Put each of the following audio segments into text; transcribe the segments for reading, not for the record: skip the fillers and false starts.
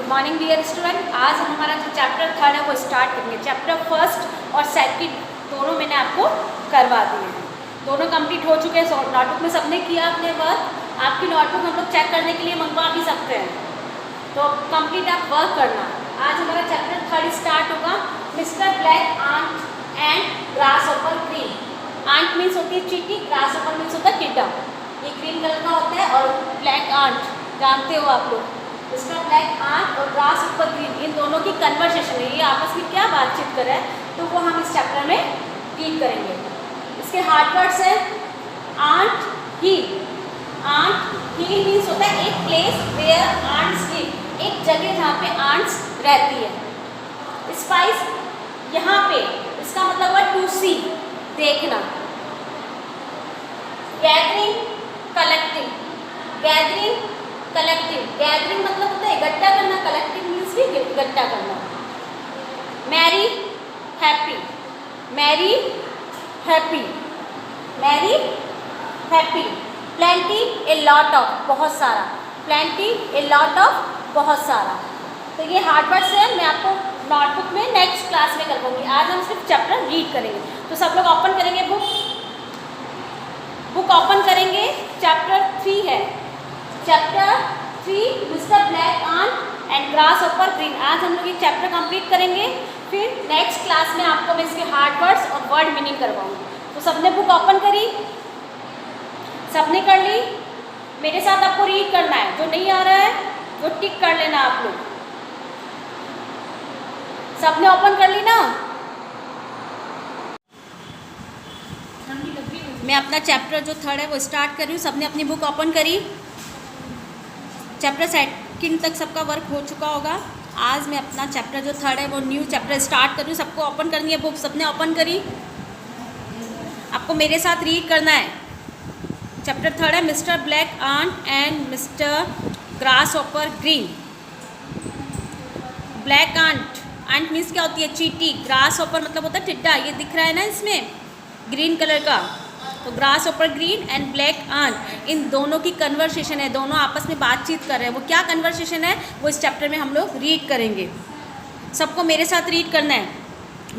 Morning dear student. आज हम हमारा जो चैप्टर थर्ड है वो स्टार्ट करेंगे। चैप्टर फर्स्ट और सेकंड दोनों मैंने आपको करवा दिए हैं, दोनों कंप्लीट हो चुके हैं। नोटबुक में सबने किया अपने वर्क। आपकी नोटबुक हम लोग चेक करने के लिए मंगवा भी सकते हैं, तो कंप्लीट आप वर्क करना। आज हमारा चैप्टर थर्ड स्टार्ट होगा। Mister Black Ant and Grasshopper Green. Ant means होती है चींटी, ग्रासहॉपर मीन्स होता है टिड्डा। ये ग्रीन कलर का होता है और ब्लैक आंट जानते हो आप लोग। मिस्टर ब्लैक आंट और ग्रासहॉपर ग्रीन, इन दोनों की कन्वर्सेशन है, ये आपस में क्या बातचीत कर रहे हैं, तो वो हम इस चैप्टर में रीड करेंगे। इसके हार्ड वर्ड्स है anthill. Anthill means होता है एक प्लेस वेयर आंट्स लिव, एक जगह जहाँ पे आंट्स रहती है। स्पाइस यहाँ पे इसका मतलब है टू सी, देखना। Gathering collecting, gathering collective, gathering मतलब होता है इकट्ठा करना, कलेक्टिव मीन्स भी इकट्ठा करना। Merry happy, merry happy, merry happy. Plenty a lot of, बहुत सारा। प्लेंटी ए लॉट ऑफ, बहुत सारा। तो ये हार्ड वर्ड्स है, मैं आपको नोटबुक में नेक्स्ट क्लास में करवाऊंगी। आज हम सिर्फ चैप्टर रीड करेंगे। तो सब लोग ओपन करेंगे बुक ओपन करेंगे। चैप्टर 3 है, chapter 3 Mister Black Ant and Grasshopper Green. आज हम लोग ये चैप्टर कंप्लीट करेंगे, फिर नेक्स्ट क्लास में आपको मैं इसके हार्ड वर्ड्स और वर्ड मीनिंग करवाऊंगी। तो सबने बुक ओपन करी, सबने कर ली। मेरे साथ आपको रीड करना है, जो नहीं आ रहा है वो टिक कर लेना आप लोग। सबने ओपन कर ली ना? मैं अपना चैप्टर जो थर्ड है वो स्टार्ट कर रही हूँ। सबने अपनी बुक ओपन करी। चैप्टर सेकंड तक सबका वर्क हो चुका होगा। आज मैं अपना चैप्टर जो थर्ड है वो न्यू चैप्टर स्टार्ट कर रही हूँ। सबको ओपन करनी है बुक, सबने ओपन करी। आपको मेरे साथ रीड करना है। चैप्टर थर्ड है Mister Black Ant and Mister Grasshopper Green. Black Ant, ant means क्या होती है चींटी। ग्रासहॉपर मतलब होता है टिड्डा, ये दिख रहा है ना इसमें ग्रीन कलर का। तो grasshopper green and black ant, इन दोनों की कन्वर्सेशन है, दोनों आपस में बातचीत कर रहे हैं। वो क्या कन्वर्सेशन है वो इस चैप्टर में हम लोग रीड करेंगे। सबको मेरे साथ रीड करना है।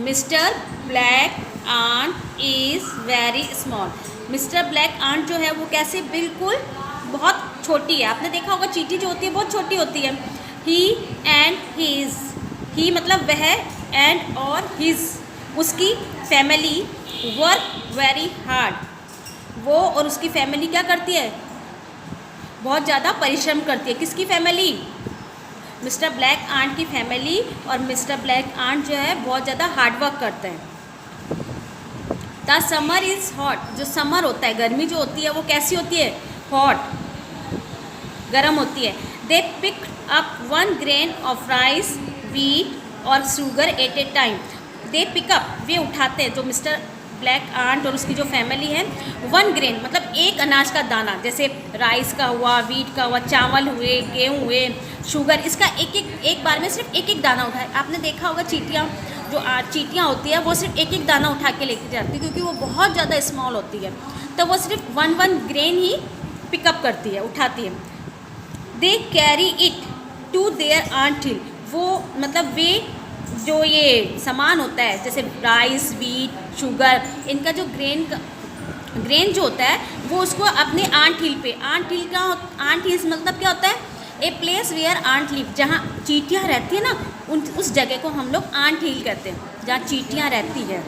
Mister Black Ant is very small. Mister Black Ant जो है वो कैसे, बिल्कुल बहुत छोटी है। आपने देखा होगा चींटी जो होती है बहुत छोटी होती है। ही एंड हीज, ही मतलब वह, एंड और हिज उसकी फैमिली वर्क वेरी हार्ड। वो और उसकी फैमिली क्या करती है, बहुत ज़्यादा परिश्रम करती है। किसकी फैमिली? मिस्टर ब्लैक आंट की फैमिली। और मिस्टर ब्लैक आंट जो है बहुत ज़्यादा हार्डवर्क करते हैं। द समर इज़ हॉट, जो समर होता है, गर्मी जो होती है वो कैसी होती है, हॉट, गर्म होती है। They pick up 1 grain of rice, wheat और sugar at a time. They pick up, वे उठाते हैं, जो मिस्टर ब्लैक आंट और उसकी जो फैमिली है, 1 grain मतलब एक अनाज का दाना, जैसे राइस का हुआ, वीट का हुआ, चावल हुए, गेहूँ हुए, शुगर, इसका एक बार में सिर्फ एक दाना उठाए। आपने देखा होगा चींटियाँ, जो चींटियाँ होती है वो सिर्फ एक दाना उठा के लेके जाती है, क्योंकि वो बहुत ज़्यादा स्मॉल होती है, तो वो सिर्फ 1 grain ही पिकअप करती है, उठाती है। They carry it to their aunt hill, वो मतलब वे जो ये सामान होता है जैसे राइस, वीट, शुगर, इनका जो ग्रेन जो होता है वो उसको अपने आंट हिल पे, आंट हिल का, आंट हिल्स मतलब क्या होता है, a place where ant live, जहाँ चींटियाँ रहती है ना, उस जगह को हम लोग आंट हिल कहते हैं, जहाँ चींटियाँ रहती है।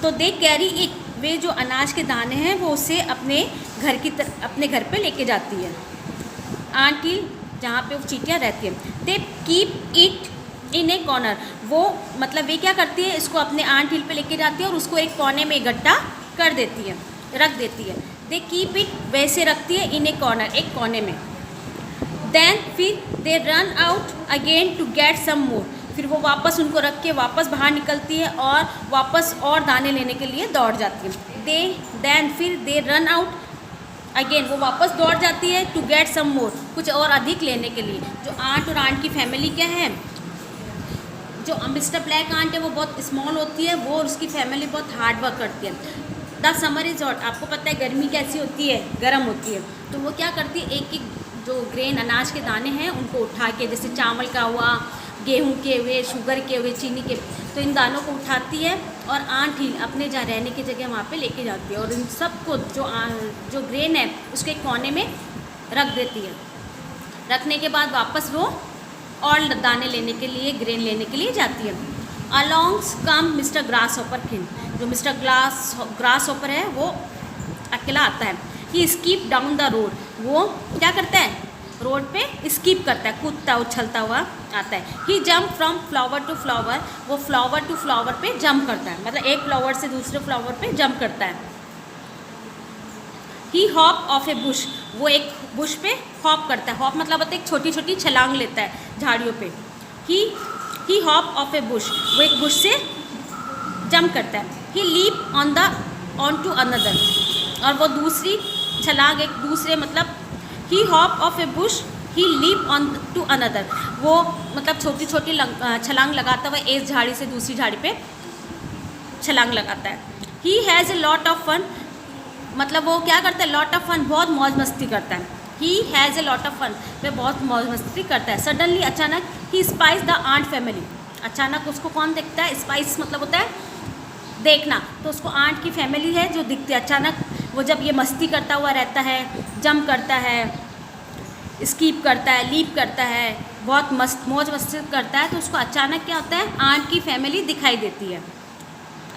तो दे कैरी इट, वे जो अनाज के दाने हैं वो उसे अपने घर पे लेके जाती है, आंट हिल जहाँ पे वो चींटियाँ रहती है। They keep it in A corner, वो मतलब वे क्या करती है, इसको अपने आंट हिल पे लेके जाती है और उसको एक कोने में इकट्ठा कर देती है, रख देती है। दे कीप इट, वैसे रखती है, इन ए कॉर्नर, एक कोने में। देन फिर they run out again to get some more, फिर वो वापस उनको रख के वापस बाहर निकलती है और वापस और दाने लेने के लिए दौड़ जाती है। देन फिर दे रन आउट अगेन, वो वापस दौड़ जाती है टू गेट सम मोर, कुछ और अधिक लेने के लिए। जो आंट और आंट की फैमिली क्या है, जो मिस्टर ब्लैक आंट है वो बहुत स्मॉल होती है, वो और उसकी फैमिली बहुत हार्ड वर्क करती है। द समर इज़ हॉट, आपको पता है गर्मी कैसी होती है, गर्म होती है, तो वो क्या करती है, एक जो ग्रेन अनाज के दाने हैं उनको उठा के, जैसे चावल का हुआ, गेहूं के हुए, शुगर के हुए, चीनी के, तो इन दानों को उठाती है और आंट हिल अपने जहाँ रहने की जगह वहाँ पे लेके जाती है और इन सबको जो ग्रेन है उसके कोने में रख देती है। रखने के बाद वापस वो और दाने लेने के लिए, ग्रेन लेने के लिए जाती है। अलॉन्ग्स कम मिस्टर ग्रास हॉपर किन, जो मिस्टर ग्रास हॉपर है वो अकेला आता है। ही स्कीप डाउन द रोड, वो क्या करता है, रोड पे स्कीप करता है, कूदता उछलता हुआ आता है। He jump from flower to flower, वो फ्लावर टू फ्लावर पे जंप करता है, मतलब एक फ्लावर से दूसरे फ्लावर पे जंप करता है। ही हॉप ऑफ ए बुश, वो एक बुश पे हॉप करता है। हॉप मतलब होता है एक छोटी छोटी छलांग लेता है झाड़ियों पे। He hop off a bush, वो एक बुश से जंप करता है। He leap on to another, और वो दूसरी छलांग एक दूसरे, मतलब he hop off a bush, he leap on to another, वो मतलब छोटी छोटी छलांग लगाता हुआ एक झाड़ी से दूसरी झाड़ी पे छलांग लगाता है। He has a lot of fun, मतलब वो क्या करता है, लॉट ऑफ फन, बहुत मौज मस्ती करता है। He has a lot of fun, वह बहुत मौज मस्ती करता है। सडनली, अचानक, he spies the ant family, अचानक उसको कौन देखता है, स्पाइस मतलब होता है देखना, तो उसको आंट की फैमिली है जो दिखती है। अचानक वो जब ये मस्ती करता हुआ रहता है, जंप करता है, स्कीप करता है, लीप करता है, बहुत मौज मस्ती करता है, तो उसको अचानक क्या होता है, आंट की फैमिली दिखाई देती है।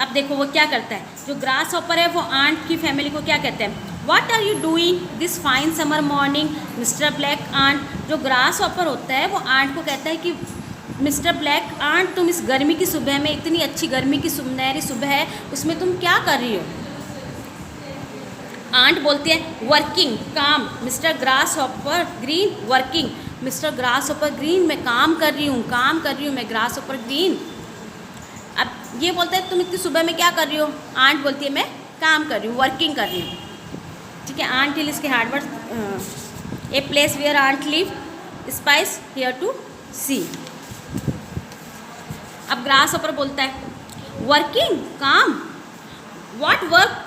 अब देखो वो क्या करता है, जो ग्रास हॉपर है वो आंट की फैमिली को क्या कहते हैं, what are you doing this fine summer morning Mister Black Ant. जो ग्रास हॉपर होता है वो आंट को कहता है कि मिस्टर ब्लैक आंट, तुम इस गर्मी की सुबह में, इतनी अच्छी गर्मी की सुनहरी सुबह है, उसमें तुम क्या कर रही हो। आंट बोलती है वर्किंग, काम, mister grass hopper green working, mister grass hopper green, मैं काम कर रही हूँ, काम कर रही हूँ मैं ग्रास हॉपर ग्रीन। अब ये बोलता है तुम इतनी सुबह में क्या कर रही हो, आंट बोलती है मैं काम कर रही हूँ, वर्किंग कर रही हूँ। ठीक है, आंट हिल इसके hard word, a place where ant live, spice here to see. अब ग्रास हॉपर बोलता है वर्किंग, काम, what work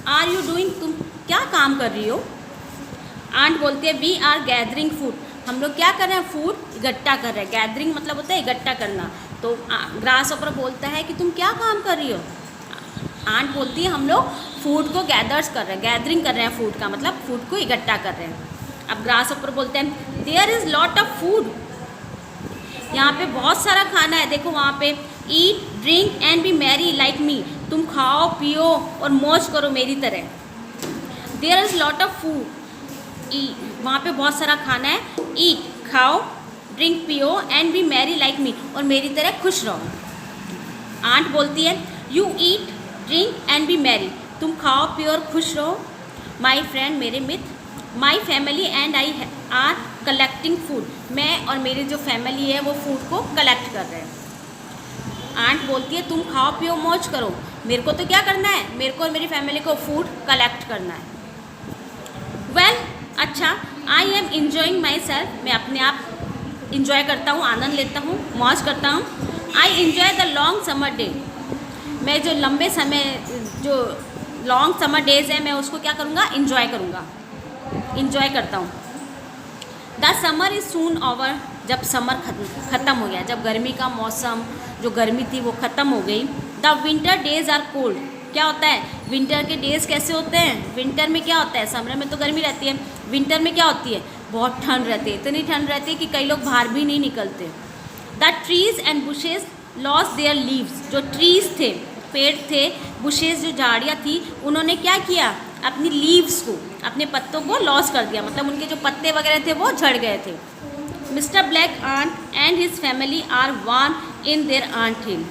are you doing, तुम क्या काम कर रही हो। आंट बोलती है वी आर गैदरिंग फूड, हम लोग क्या कर रहे हैं, फूड इकट्ठा कर रहे हैं। गैदरिंग मतलब होता है इकट्ठा करना। तो ग्रास हॉपर बोलता है कि तुम क्या काम कर रही हो। आंट बोलती है हम लोग फूड को गैदर्स कर रहे हैं, गैदरिंग कर रहे हैं फूड का, मतलब फूड को इकट्ठा कर रहे हैं। अब ग्रास हॉपर बोलते हैं there is lot of food, यहाँ पे बहुत सारा खाना है, देखो वहाँ पे, eat drink and be merry like me, तुम खाओ पियो और मौज करो मेरी तरह। There is lot of food, वहाँ पे बहुत सारा खाना है, ईट खाओ, ड्रिंक पियो and be merry like me, और मेरी तरह खुश रहो। आंट बोलती है you eat drink and be merry, तुम खाओ पियो और खुश रहो। माई फ्रेंड, मेरे मित्र, my family and I are collecting food, मैं और मेरी जो फैमिली है वो फूड को कलेक्ट कर रहे हैं। आंट बोलती है तुम खाओ पियो मौज करो, मेरे को तो क्या करना है, मेरे को और मेरी फैमिली को फूड कलेक्ट करना है। वेल, अच्छा, I am enjoying my self, मैं अपने आप इंजॉय करता हूँ, आनंद लेता हूँ, मौज करता हूँ। I enjoy the long summer day, मैं जो लंबे समय, जो लॉन्ग समर डेज है, मैं उसको क्या करूँगा, इंजॉय करूँगा, इंजॉय करता हूँ। The summer is soon over, जब समर ख़त्म हो गया, जब गर्मी का मौसम, जो गर्मी थी वो ख़त्म हो गई। The winter days are cold, क्या होता है, विंटर के डेज़ कैसे होते हैं, विंटर में क्या होता है, समर में तो गर्मी रहती है, विंटर में क्या होती है, बहुत ठंड रहती है, इतनी ठंड रहती है कि कई लोग बाहर भी नहीं निकलते। The trees and bushes loss there leaves, जो ट्रीज़ थे, पेड़ थे, बुशेज़ जो झाड़ियाँ थी, उन्होंने क्या किया, अपनी लीव्स को, अपने पत्तों को लॉस कर दिया, मतलब उनके जो पत्ते वगैरह थे वो झड़ गए थे। Mister Black Ant and his family are warm in their aunt hill,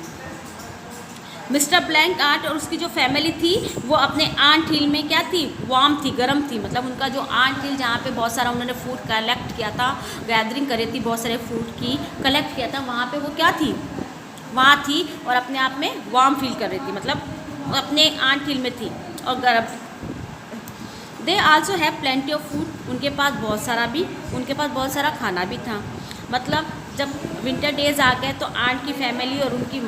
Mister Black Ant और उसकी जो फैमिली थी वो अपने आंट हिल में क्या थी, वार्म थी, गर्म थी, मतलब उनका जो आंट हिल जहाँ पे बहुत सारा उन्होंने फूड कलेक्ट किया था, गैदरिंग करी थी, बहुत सारे फूड की कलेक्ट किया था, वहाँ पे वो क्या थी, वहाँ थी और अपने आप में वार्म फील कर रही थी, मतलब अपने आंट हिल में थी और गर्म। They also have plenty of food, उनके पास बहुत सारा खाना भी था। मतलब जब विंटर डेज आ गए तो आंट की फैमिली और उनकी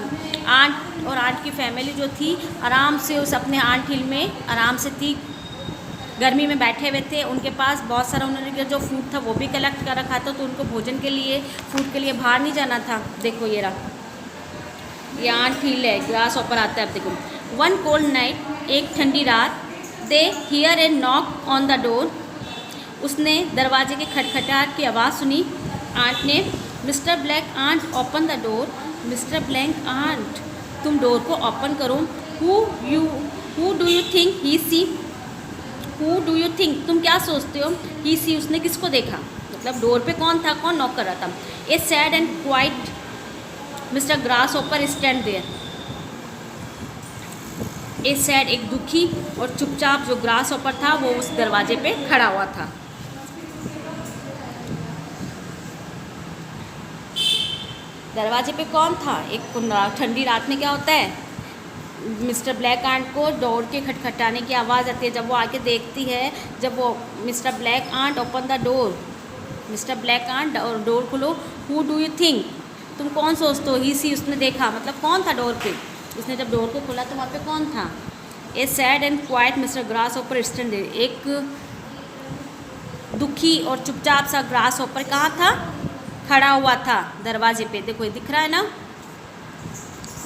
आंट की फैमिली जो थी आराम से उस अपने आंट हिल में आराम से थी, गर्मी में बैठे हुए थे, उनके पास बहुत सारा उन्होंने जो फूड था वो भी कलेक्ट कर रखा था, तो उनको भोजन के लिए फूड के लिए बाहर नहीं जाना था। देखो ये रहा, यहाँ ठील है, ग्रास ऊपर आता है। अब देखो, वन कोल्ड नाइट, एक ठंडी रात, they hear a knock on the door, उसने दरवाजे के खटखटाहट की आवाज़ सुनी। आंट ने, Mister Black Ant open the door, Mister Black Ant तुम डोर को ओपन करो। Who do you think he see, who do you think तुम क्या सोचते हो, ही सी उसने किसको देखा, मतलब डोर पे कौन था, कौन नॉक कर रहा था। A sad and quiet mister grasshopper stand there, a sad एक दुखी और चुपचाप जो ग्रास ओपर था वो उस दरवाजे पे खड़ा हुआ था। दरवाजे पे कौन था, एक ठंडी रात में क्या होता है, मिस्टर ब्लैक आंट को डोर के खटखटाने की आवाज़ आती है। जब वो आके देखती है, जब वो Mister Black Ant open the door, Mister Black Ant door खोलो, हु डू यू थिंक तुम कौन सोचते हो, ही सी उसने देखा, मतलब कौन था डोर पे, उसने जब डोर को खोला तो वहाँ पे कौन था। A sad and quiet mister grasshopper stand, एक दुखी और चुपचाप सा ग्रास ओपर कहाँ था, खड़ा हुआ था दरवाजे पे। देखो ये दिख रहा है ना,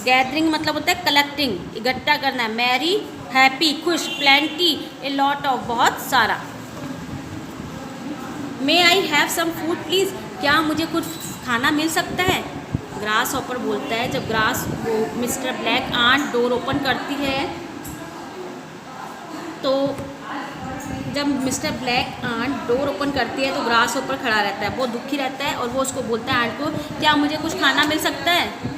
गैदरिंग मतलब होता है कलेक्टिंग, इकट्ठा करना है। मैरी हैप्पी खुश, प्लेंटी ए लॉट ऑफ बहुत सारा। May I have some food please, क्या मुझे कुछ खाना मिल सकता है। ग्रास ओपर बोलता है, जब ग्रास वो Mister Black Ant door open करती है, तो जब Mister Black Ant door open करती है तो ग्रास ऊपर खड़ा रहता है, बहुत दुखी रहता है, और वो उसको बोलता है आंट को, क्या मुझे कुछ खाना मिल सकता है।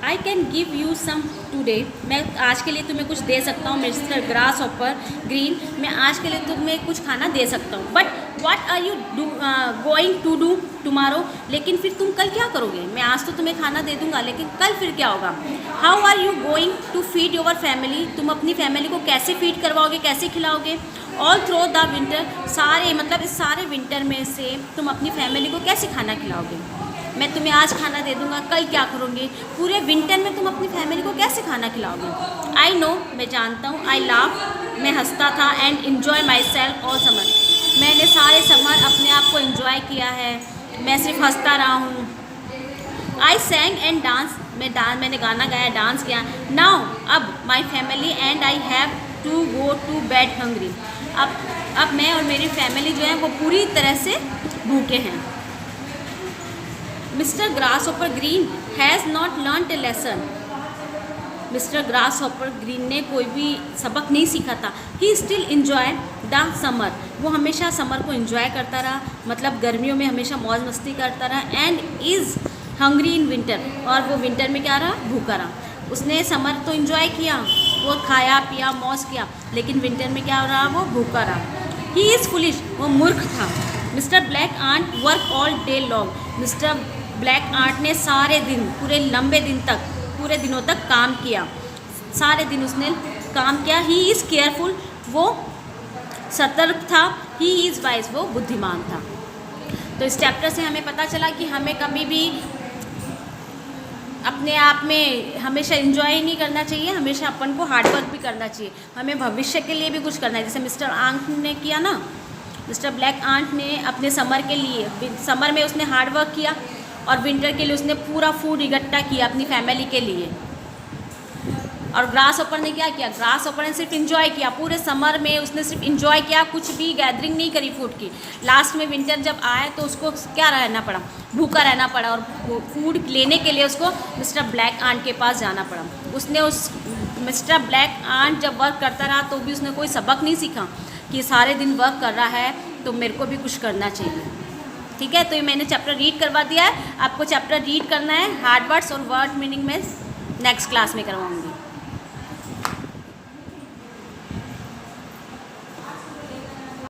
I can give you some today, मैं आज के लिए तुम्हें कुछ दे सकता हूँ मिस्टर ग्रास ऊपर ग्रीन, मैं आज के लिए तुम्हें कुछ खाना दे सकता हूँ। But what are you going to do tomorrow, लेकिन फिर तुम कल क्या करोगे। मैं आज तो तुम्हें खाना दे दूंगा, लेकिन कल फिर क्या होगा। How are you going to feed your family, तुम अपनी फैमिली को कैसे फीड करवाओगे, कैसे खिलाओगे। ऑल थ्रू द विंटर, सारे मतलब इस सारे विंटर में से तुम अपनी फैमिली को कैसे खाना खिलाओगे। मैं तुम्हें आज खाना दे दूंगा, कल क्या करोगे, पूरे विंटर में तुम अपनी फैमिली को कैसे खाना खिलाओगे। आई नो, मैं जानता हूँ, आई लाफ, मैं हंसता था, and enjoy my self all summer, मैंने सारे समर अपने आप को इन्जॉय किया है, मैं सिर्फ हंसता रहा हूँ। आई सैंग एंड डांस, मैंने गाना गाया, डांस किया। नाउ अब my family and I have to go to bed hungry, अब मैं और मेरी फैमिली जो है वो पूरी तरह से भूखे हैं। मिस्टर ग्रास ओपर green has not learned A lesson, mister grass ओपर ग्रीन ने कोई भी सबक नहीं सीखा था। He still enjoy the summer, वो हमेशा समर को इन्जॉय करता रहा, मतलब गर्मियों में हमेशा मौज मस्ती करता रहा। And is hungry in winter, और वो विंटर में क्या रहा, भूखा रहा। उसने समर तो इन्जॉय किया, वो खाया पिया मौज किया, लेकिन विंटर में क्या रहा, वो भूखा रहा। ही इज़ फुलिश, वो मूर्ख था। Mister Black Ant work all day long, Mister Black Ant ने सारे दिन, पूरे लंबे दिन तक, पूरे दिनों तक काम किया, सारे दिन उसने काम किया। ही इज़ केयरफुल, वो सतर्क था। ही इज़ वाइज, वो बुद्धिमान था। तो इस चैप्टर से हमें पता चला कि हमें कभी भी अपने आप में हमेशा एंजॉय ही नहीं करना चाहिए, हमेशा अपन को हार्डवर्क भी करना चाहिए, हमें भविष्य के लिए भी कुछ करना है। जैसे मिस्टर आंट ने किया ना, मिस्टर ब्लैक आंट ने अपने समर के लिए, समर में उसने हार्डवर्क किया, और विंटर के लिए उसने पूरा फूड इकट्ठा किया अपनी फैमिली के लिए। और ग्रास ओपर ने क्या किया, ग्रास ओपर ने सिर्फ इंजॉय किया, पूरे समर में उसने सिर्फ इंजॉय किया, कुछ भी गैदरिंग नहीं करी फूड की। लास्ट में विंटर जब आए तो उसको क्या रहना पड़ा, भूखा रहना पड़ा, और फूड लेने के लिए उसको मिस्टर ब्लैक आंट के पास जाना पड़ा। उसने उस मिस्टर ब्लैक आंट जब वर्क करता रहा तो भी उसने कोई सबक नहीं सीखा कि सारे दिन वर्क कर रहा है तो मेरे को भी कुछ करना चाहिए। ठीक है, तो ये मैंने चैप्टर रीड करवा दिया है, आपको चैप्टर रीड करना है। हार्ड वर्ड्स और वर्ड मीनिंग में नेक्स्ट क्लास में करवाऊँगी।